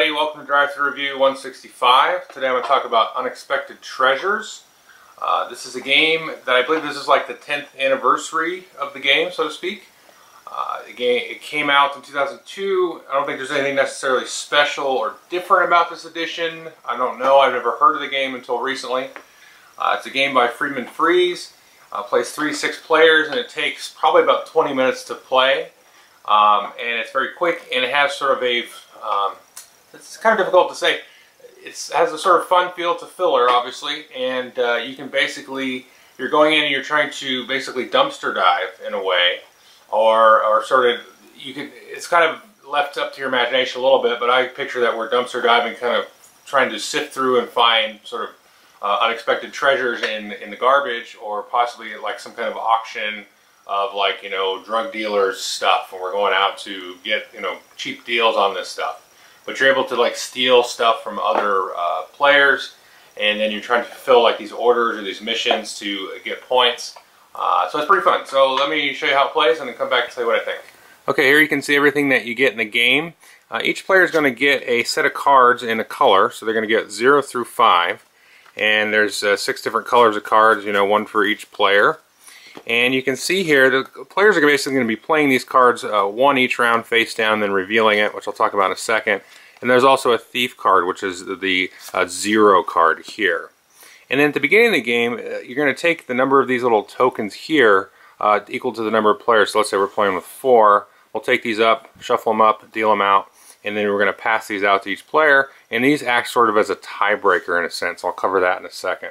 everybody, welcome to Drive Thru Review 165. Today I'm going to talk about Unexpected Treasures. This is a game that I believe this is like the 10th anniversary of the game, so to speak. It came out in 2002. I don't think there's anything necessarily special or different about this edition. I don't know, I've never heard of the game until recently. It's a game by Friedman Freeze. Plays 3 to 6 players, and it takes probably about 20 minutes to play. And it's very quick, and it has sort of a it's kind of difficult to say. It has a sort of fun feel to filler, obviously, and you can basically, you're going in and you're trying to basically dumpster dive in a way, or sort of, it's kind of left up to your imagination a little bit, but I picture that we're dumpster diving, kind of trying to sift through and find sort of unexpected treasures in the garbage, or possibly like some kind of auction of, like, you know, drug dealers stuff, and we're going out to get, you know, cheap deals on this stuff. But you're able to like steal stuff from other players, and then you're trying to fulfill like these orders or these missions to get points. So it's pretty fun. So let me show you how it plays and then come back and tell you what I think. Okay, here you can see everything that you get in the game. Each player is going to get a set of cards in a color, so they're going to get 0 through 5. And there's 6 different colors of cards, you know, 1 for each player. And you can see here, the players are basically going to be playing these cards one each round face down, then revealing it, which I'll talk about in a second. And there's also a thief card, which is the 0 card here. And then at the beginning of the game, you're going to take the number of these little tokens here equal to the number of players. So let's say we're playing with 4. We'll take these up, shuffle them up, deal them out, and then we're going to pass these out to each player. And these act sort of as a tiebreaker in a sense. I'll cover that in a second.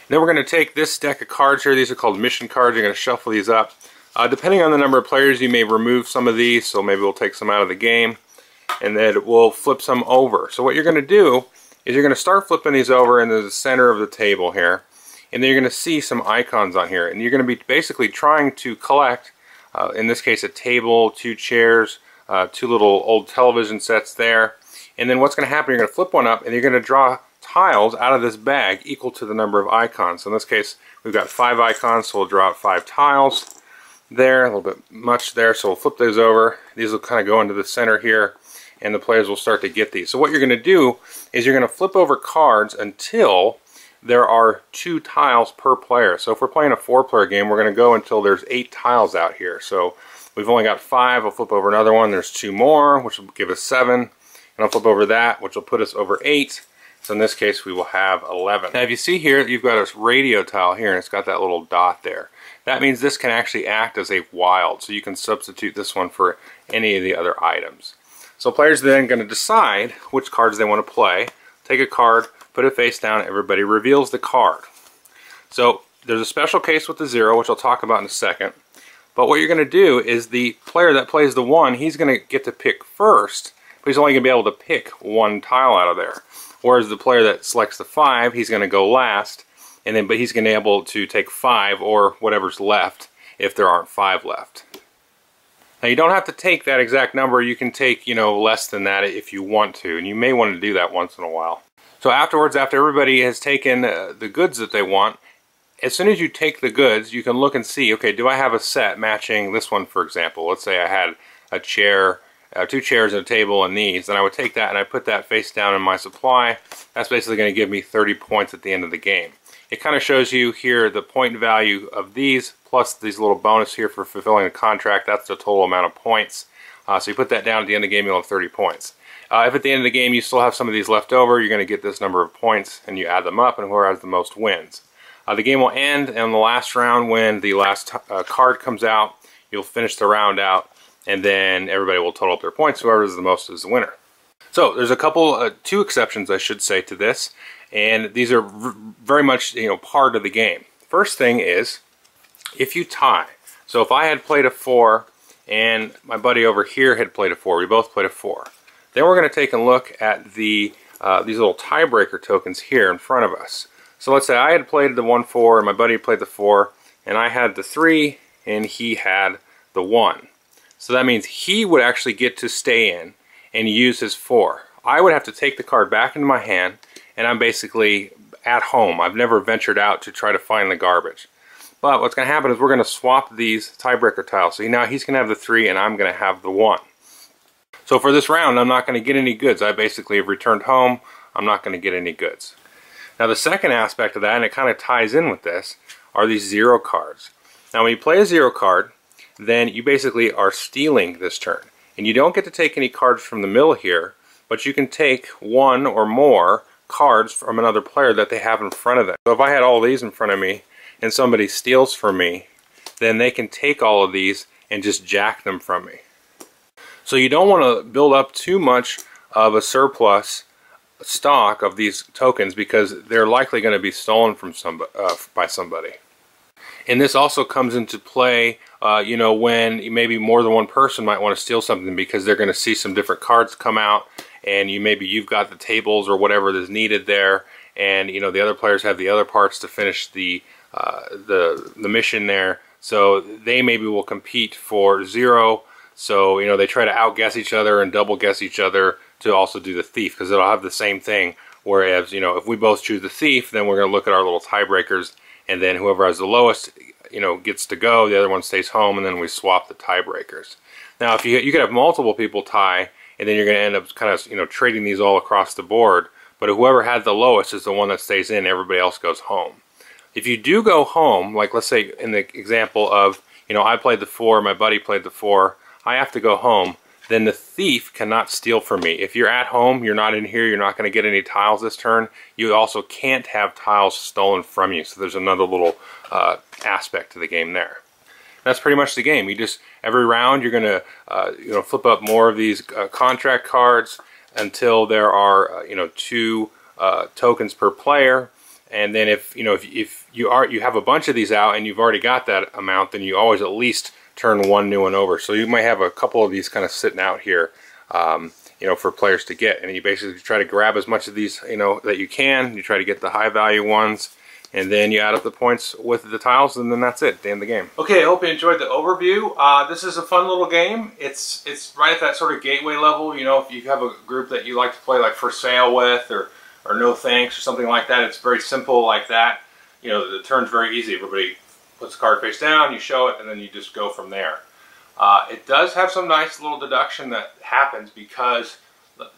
Then we're going to take this deck of cards here. These are called mission cards. You're going to shuffle these up. Depending on the number of players, you may remove some of these, so maybe we'll take some out of the game, and then we'll flip some over. So what you're going to do is you're going to start flipping these over into the center of the table here, and then you're going to see some icons on here, and you're going to be basically trying to collect, in this case, a table, 2 chairs, 2 little old television sets there. And then what's going to happen, you're going to flip one up, and you're going to draw tiles out of this bag equal to the number of icons. So in this case, we've got 5 icons, so we'll draw out 5 tiles there, a little bit much there, so we'll flip those over. These will kind of go into the center here, and the players will start to get these. So what you're going to do is you're going to flip over cards until there are 2 tiles per player. So if we're playing a 4-player game, we're going to go until there's 8 tiles out here. So we've only got 5, we'll flip over another one, there's 2 more, which will give us 7, and I'll flip over that, which will put us over 8. So in this case, we will have 11. Now if you see here, you've got a radio tile here, and it's got that little dot there. That means this can actually act as a wild, so you can substitute this one for any of the other items. So players are then going to decide which cards they want to play. Take a card, put it face down, everybody reveals the card. So there's a special case with the 0, which I'll talk about in a second. But what you're going to do is the player that plays the 1, he's going to get to pick first, but he's only going to be able to pick 1 tile out of there. Whereas the player that selects the 5, he's going to go last, but he's going to be able to take 5 or whatever's left if there aren't 5 left. Now you don't have to take that exact number. You can take, you know, less than that if you want to, and you may want to do that once in a while. So afterwards, after everybody has taken the goods that they want, as soon as you take the goods, you can look and see, okay, do I have a set matching this one, for example? Let's say I had a chair, 2 chairs and a table and these, then I would take that and I put that face down in my supply. That's basically going to give me 30 points at the end of the game. It kind of shows you here the point value of these, plus these little bonus here for fulfilling the contract. That's the total amount of points. So you put that down at the end of the game, you'll have 30 points. If at the end of the game you still have some of these left over, you're going to get this number of points, and you add them up, and whoever has the most wins. The game will end in the last round when the last card comes out. You'll finish the round out, and then everybody will total up their points. Whoever is the most is the winner. So there's a couple, 2 exceptions I should say to this, and these are very much, you know, part of the game. First thing is, if you tie, so if I had played a 4 and my buddy over here had played a 4, we both played a 4, then we're going to take a look at these little tiebreaker tokens here in front of us. So let's say I had played the 1-4 and my buddy played the 4, and I had the 3 and he had the 1. So that means he would actually get to stay in and use his 4. I would have to take the card back into my hand, and I'm basically at home. I've never ventured out to try to find the garbage. But what's going to happen is we're going to swap these tiebreaker tiles. So now he's going to have the 3 and I'm going to have the 1. So for this round, I'm not going to get any goods. I basically have returned home. I'm not going to get any goods. Now the second aspect of that, and it kind of ties in with this, are these zero cards. Now when you play a zero card, then you basically are stealing this turn. And you don't get to take any cards from the middle here, but you can take one or more cards from another player that they have in front of them. So if I had all these in front of me and somebody steals from me, then they can take all of these and just jack them from me. So you don't want to build up too much of a surplus stock of these tokens because they're likely going to be stolen from by somebody. And this also comes into play, you know, when maybe more than one person might want to steal something because they're going to see some different cards come out, and maybe you've got the tables or whatever is needed there, and you know the other players have the other parts to finish the mission there. So they maybe will compete for zero. So you know they try to outguess each other and double guess each other to also do the thief, because it'll have the same thing. Whereas you know if we both choose the thief, then we're going to look at our little tiebreakers, and then whoever has the lowest, you know, gets to go. The other one stays home, and then we swap the tiebreakers. Now, if you could have multiple people tie, and then you're going to end up kind of, you know, trading these all across the board. But whoever had the lowest is the one that stays in. Everybody else goes home. If you do go home, like let's say in the example of, you know, I played the 4, my buddy played the 4, I have to go home, then the thief cannot steal from me. If you're at home, you're not in here, you're not going to get any tiles this turn. You also can't have tiles stolen from you. So there's another little aspect to the game there. That's pretty much the game. You just, every round you're going to you know, flip up more of these contract cards until there are you know 2 tokens per player. And then if you know if you have a bunch of these out and you've already got that amount, then you always at least turn one new one over. So you might have a couple of these kind of sitting out here, you know, for players to get. And you basically try to grab as much of these, you know, that you can. You try to get the high value ones, and then you add up the points with the tiles, and then that's it. The end of the game. Okay, I hope you enjoyed the overview. This is a fun little game. It's right at that sort of gateway level. You know, if you have a group that you like to play like For Sale with, or No Thanks, or something like that, it's very simple like that. You know, the turn's very easy. Everybody puts the card face down, you show it, and then you just go from there. It does have some nice little deduction that happens because,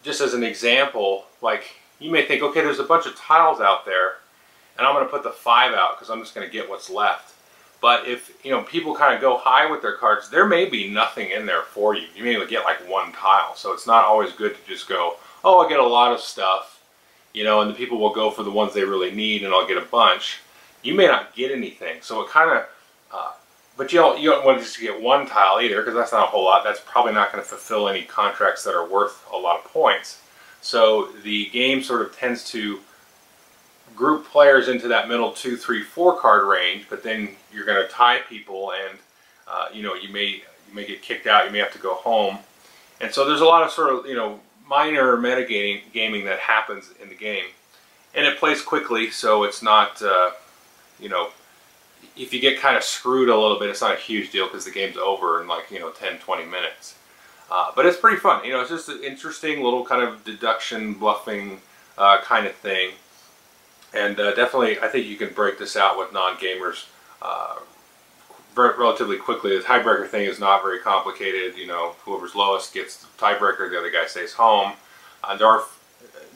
just as an example, like you may think, okay, there's a bunch of tiles out there, and I'm going to put the 5 out because I'm just going to get what's left. But if you know people kind of go high with their cards, there may be nothing in there for you. You may only get like 1 tile, so it's not always good to just go, oh, I'll get a lot of stuff, you know, and the people will go for the ones they really need, and I'll get a bunch. You may not get anything, so it kind of, but you don't want to just get 1 tile either, because that's not a whole lot. That's probably not going to fulfill any contracts that are worth a lot of points. So the game sort of tends to group players into that middle 2, 3, 4 card range, but then you're going to tie people, and you know, you may get kicked out. You may have to go home, and so there's a lot of sort of, you know, minor metagaming that happens in the game, and it plays quickly, so it's not. You know, if you get kind of screwed a little bit, it's not a huge deal because the game's over in like, you know, 10, 20 minutes. But it's pretty fun. You know, it's just an interesting little kind of deduction, bluffing kind of thing. And definitely, I think you can break this out with non-gamers relatively quickly. The tiebreaker thing is not very complicated. You know, whoever's lowest gets the tiebreaker, the other guy stays home. There are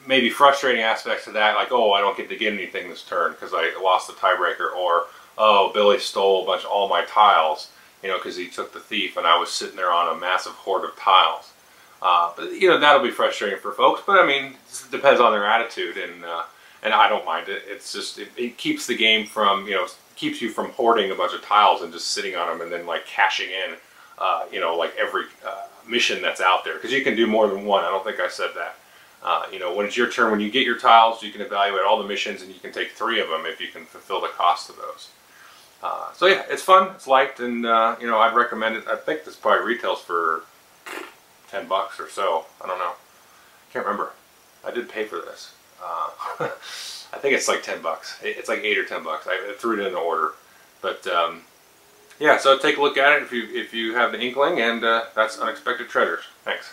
maybe frustrating aspects to that, like, oh, I don't get to get anything this turn because I lost the tiebreaker, or oh, Billy stole all my tiles, you know, because he took the thief and I was sitting there on a massive hoard of tiles. But you know, that'll be frustrating for folks. But I mean, it depends on their attitude, and I don't mind it. It's just it keeps the game from, you know, keeps you from hoarding a bunch of tiles and just sitting on them and then like cashing in, you know, like every mission that's out there, because you can do more than one. I don't think I said that. You know, when it's your turn, when you get your tiles, you can evaluate all the missions, and you can take 3 of them if you can fulfill the cost of those. So yeah, it's fun, it's light, and you know, I'd recommend it. I think this probably retails for $10 or so. I don't know. Can't remember. I did pay for this. I think it's like $10. It's like 8 or $10. I threw it in the order, but yeah. So take a look at it if you have the inkling, and that's Unexpected Treasures. Thanks.